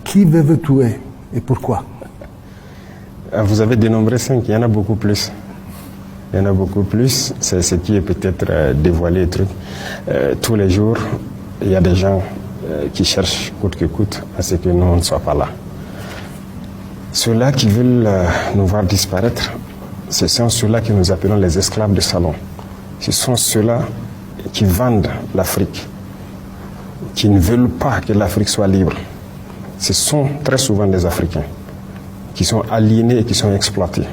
Qui veut vous tuer et pourquoi? Vous avez dénombré 5, il y en a beaucoup plus. Il y en a beaucoup plus, c'est ce qui est peut-être dévoilé. Tous les jours, il y a des gens qui cherchent coûte que coûte à ce que nous on ne soit pas là. Ceux-là qui veulent nous voir disparaître, ce sont ceux-là que nous appelons les esclaves de salon. Ce sont ceux-là qui vendent l'Afrique, qui ne veulent pas que l'Afrique soit libre. Ce sont très souvent des Africains qui sont aliénés et qui sont exploités.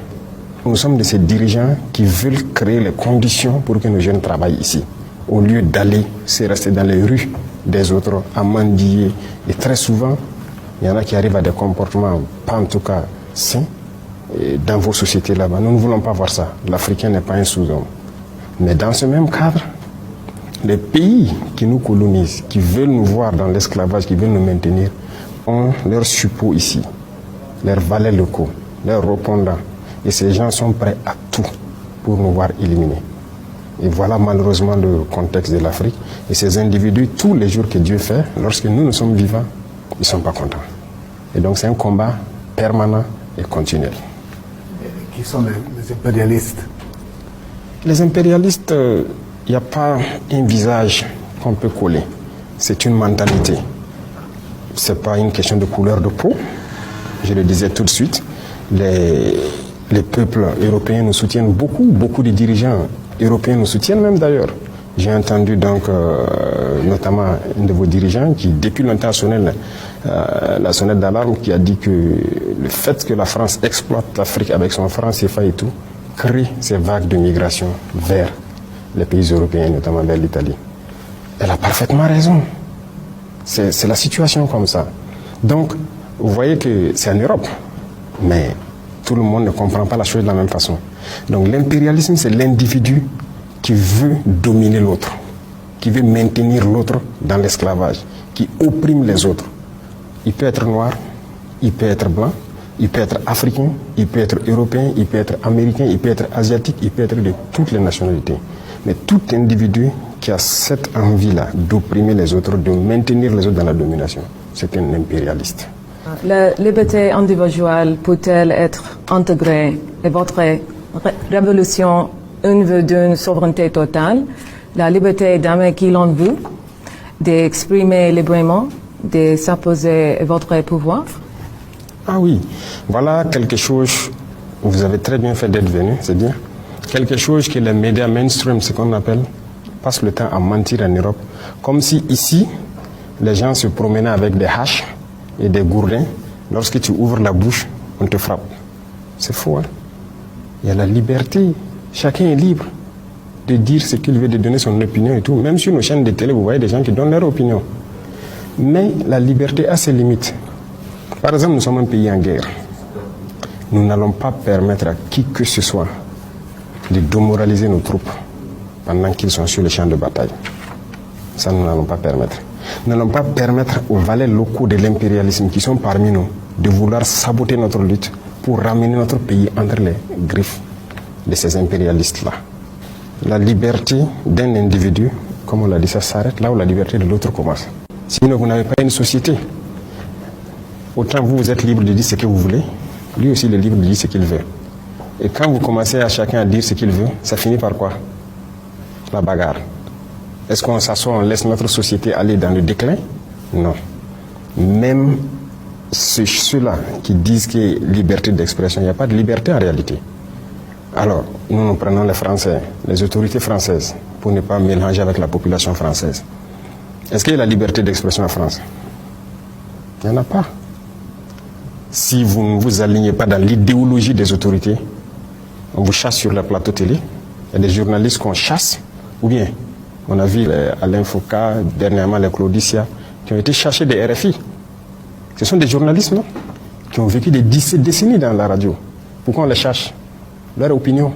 Nous sommes de ces dirigeants qui veulent créer les conditions pour que nos jeunes travaillent ici, au lieu d'aller se rester dans les rues des autres à mendier. Et très souvent, il y en a qui arrivent à des comportements pas en tout cas sains dans vos sociétés là-bas. Nous ne voulons pas voir ça. L'Africain n'est pas un sous-homme. Mais dans ce même cadre, les pays qui nous colonisent, qui veulent nous voir dans l'esclavage, qui veulent nous maintenir, ont leurs suppôts ici, leurs valets locaux, leurs répondants. Et ces gens sont prêts à tout pour nous voir éliminés. Et voilà malheureusement le contexte de l'Afrique. Et ces individus, tous les jours que Dieu fait, lorsque nous sommes vivants, ils ne sont pas contents. Et donc c'est un combat permanent et continuel. Qui sont les impérialistes? Les impérialistes, il n'y a pas un visage qu'on peut coller. C'est une mentalité. Ce n'est pas une question de couleur de peau. Je le disais tout de suite. Les peuples européens nous soutiennent beaucoup. Beaucoup de dirigeants européens nous soutiennent même d'ailleurs. J'ai entendu donc notamment un de vos dirigeants qui depuis longtemps sonnait la sonnette d'alarme, qui a dit que le fait que la France exploite l'Afrique avec son franc CFA et tout crée ces vagues de migration vers les pays européens, notamment vers l'Italie. Elle a parfaitement raison. C'est la situation comme ça. Donc, vous voyez que c'est en Europe, mais tout le monde ne comprend pas la chose de la même façon. Donc l'impérialisme, c'est l'individu qui veut dominer l'autre, qui veut maintenir l'autre dans l'esclavage, qui opprime les autres. Il peut être noir, il peut être blanc, il peut être africain, il peut être européen, il peut être américain, il peut être asiatique, il peut être de toutes les nationalités. Mais tout individu qui a cette envie-là d'opprimer les autres, de maintenir les autres dans la domination, c'est un impérialiste. La liberté individuelle peut-elle être intégrée et votre révolution une vue d'une souveraineté totale, la liberté d'aimer qui l'on veut, d'exprimer librement, de s'imposer votre pouvoir? Ah oui, voilà quelque chose, vous avez très bien fait d'être venu, c'est bien. Quelque chose que les médias mainstream, ce qu'on appelle, passent le temps à mentir en Europe, comme si ici, les gens se promenaient avec des haches et des gourdins. Lorsque tu ouvres la bouche, on te frappe. C'est faux, hein? Il y a la liberté. Chacun est libre de dire ce qu'il veut, de donner son opinion et tout. Même sur nos chaînes de télé, vous voyez des gens qui donnent leur opinion. Mais la liberté a ses limites. Par exemple, nous sommes un pays en guerre. Nous n'allons pas permettre à qui que ce soit de démoraliser nos troupes pendant qu'ils sont sur le champ de bataille. Ça, nous n'allons pas permettre. Nous n'allons pas permettre aux valets locaux de l'impérialisme qui sont parmi nous de vouloir saboter notre lutte pour ramener notre pays entre les griffes de ces impérialistes-là. La liberté d'un individu, comme on l'a dit, ça s'arrête là où la liberté de l'autre commence. Sinon, vous n'avez pas une société. Autant vous êtes libre de dire ce que vous voulez, lui aussi il est libre de dire ce qu'il veut. Et quand vous commencez à chacun à dire ce qu'il veut, ça finit par quoi? La bagarre. Est-ce qu'on s'assoit, on laisse notre société aller dans le déclin? Non. Même ceux-là qui disent qu'il y a liberté d'expression, il n'y a pas de liberté en réalité. Alors, nous prenons les Français, les autorités françaises, pour ne pas mélanger avec la population française. Est-ce qu'il y a la liberté d'expression en France? Il n'y en a pas. Si vous ne vous alignez pas dans l'idéologie des autorités, on vous chasse sur le plateau télé, il y a des journalistes qu'on chasse, ou bien on a vu Alain Foucault, dernièrement les Claudicia, qui ont été chassés des RFI. Ce sont des journalistes, non? Qui ont vécu des décennies dans la radio. Pourquoi on les chasse? Leur opinion.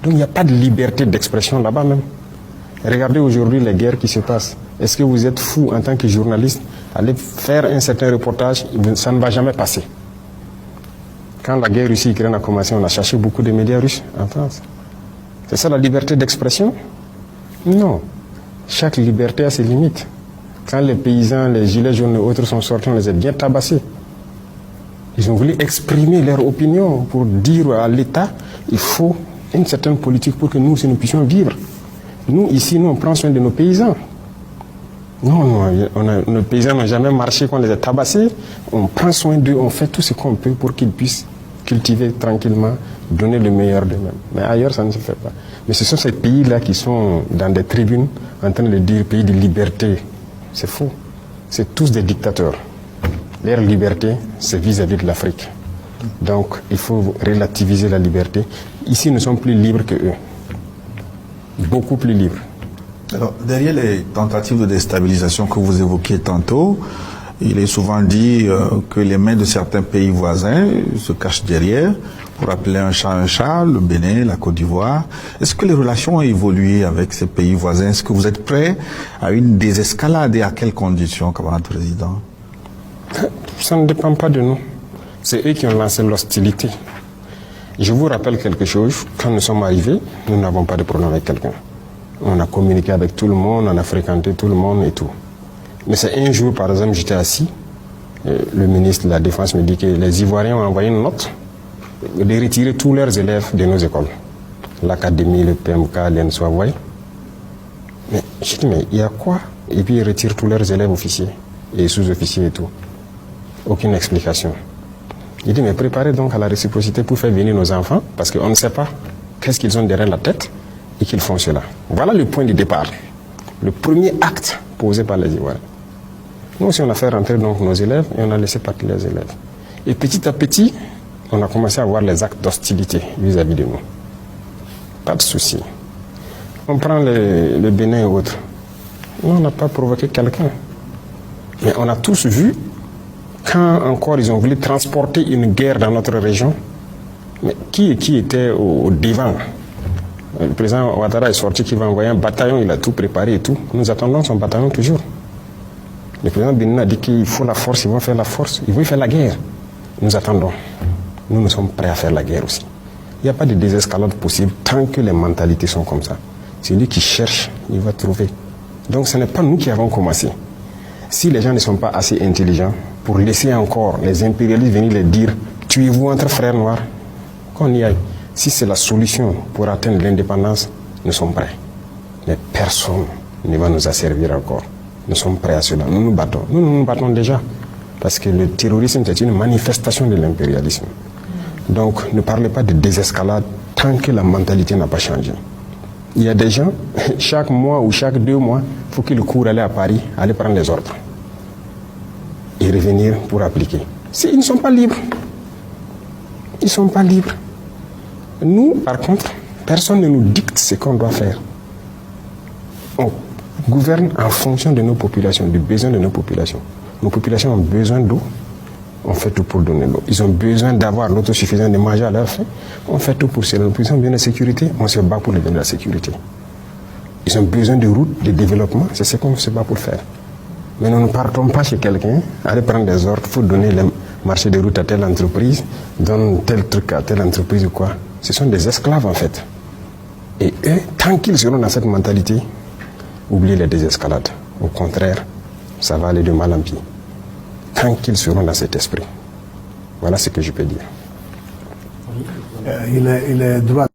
Donc il n'y a pas de liberté d'expression là-bas même. Regardez aujourd'hui les guerres qui se passent. Est-ce que vous êtes fou en tant que journaliste, aller faire un certain reportage, ça ne va jamais passer. Quand la guerre Russie-Ukraine a commencé, on a cherché beaucoup de médias russes en France. C'est ça la liberté d'expression? Non. Chaque liberté a ses limites. Quand les paysans, les gilets jaunes et autres sont sortis, on les a bien tabassés. Ils ont voulu exprimer leur opinion pour dire à l'État, il faut une certaine politique pour que nous aussi nous puissions vivre. Nous, ici, nous, on prend soin de nos paysans. Non, nos paysans n'ont jamais marché quand on les a tabassés. On prend soin d'eux, on fait tout ce qu'on peut pour qu'ils puissent cultiver tranquillement, donner le meilleur d'eux-mêmes. Mais ailleurs, ça ne se fait pas. Mais ce sont ces pays-là qui sont dans des tribunes en train de dire pays de liberté. C'est faux. C'est tous des dictateurs. Leur liberté, c'est vis-à-vis de l'Afrique. Donc, il faut relativiser la liberté. Ici, nous sommes plus libres que eux. Beaucoup plus libres. Alors, derrière les tentatives de déstabilisation que vous évoquiez tantôt, il est souvent dit que les mains de certains pays voisins se cachent derrière pour appeler un chat, le Bénin, la Côte d'Ivoire. Est-ce que les relations ont évolué avec ces pays voisins? Est-ce que vous êtes prêts à une désescalade et à quelles conditions, camarade président? Ça ne dépend pas de nous. C'est eux qui ont lancé l'hostilité. Je vous rappelle quelque chose. Quand nous sommes arrivés, nous n'avons pas de problème avec quelqu'un. On a communiqué avec tout le monde, on a fréquenté tout le monde et tout. Mais c'est un jour, par exemple, j'étais assis. Le ministre de la Défense me dit que les Ivoiriens ont envoyé une note de retirer tous leurs élèves de nos écoles. L'académie, le PMK, l'ENSO, vous voyez. Mais je dis, mais il y a quoi? Et puis ils retirent tous leurs élèves officiers et sous-officiers et tout. Aucune explication. Il dit, mais préparez donc à la réciprocité pour faire venir nos enfants, parce qu'on ne sait pas qu'est-ce qu'ils ont derrière la tête et qu'ils font cela. Voilà le point de départ. Le premier acte posé par les Ivoiriens. Nous aussi, on a fait rentrer donc nos élèves et on a laissé partir les élèves. Et petit à petit, on a commencé à voir les actes d'hostilité vis-à-vis de nous. Pas de souci. On prend le Bénin et autres. Nous, on n'a pas provoqué quelqu'un. Mais on a tous vu, quand encore ils ont voulu transporter une guerre dans notre région, mais qui était au devant? Le président Ouattara est sorti qu'il va envoyer un bataillon, il a tout préparé et tout. Nous attendons son bataillon toujours. Le président Bénin a dit qu'il faut la force, ils vont faire la force, ils vont faire la guerre. Nous attendons. Nous sommes prêts à faire la guerre aussi. Il n'y a pas de désescalade possible tant que les mentalités sont comme ça. Celui qui cherche, il va trouver. Donc ce n'est pas nous qui avons commencé. Si les gens ne sont pas assez intelligents pour laisser encore les impérialistes venir les dire « tuez-vous entre frères noirs », qu'on y aille. Si c'est la solution pour atteindre l'indépendance, nous sommes prêts. Mais personne ne va nous asservir encore. Nous sommes prêts à cela. Nous nous battons. Nous nous battons déjà. Parce que le terrorisme, c'est une manifestation de l'impérialisme. Donc, ne parlez pas de désescalade tant que la mentalité n'a pas changé. Il y a des gens, chaque mois ou chaque 2 mois, il faut qu'ils courent aller à Paris, aller prendre les ordres. Et revenir pour appliquer. Ils ne sont pas libres. Ils ne sont pas libres. Nous, par contre, personne ne nous dicte ce qu'on doit faire. On gouverne en fonction de nos populations, du besoin de nos populations. Nos populations ont besoin d'eau, on fait tout pour donner l'eau. Ils ont besoin d'avoir l'autosuffisance de manger à leur faim, on fait tout pour cela. Ils ont besoin de sécurité, on se bat pour leur donner la sécurité. Ils ont besoin de routes, de développement, c'est ce qu'on se bat pour faire. Mais nous ne partons pas chez quelqu'un, aller prendre des ordres, il faut donner le marché de route à telle entreprise, donne tel truc à telle entreprise ou quoi. Ce sont des esclaves en fait. Et eux, tant qu'ils seront dans cette mentalité, oubliez les désescalades. Au contraire, ça va aller de mal en pis. Tant qu'ils seront dans cet esprit. Voilà ce que je peux dire. Il est droit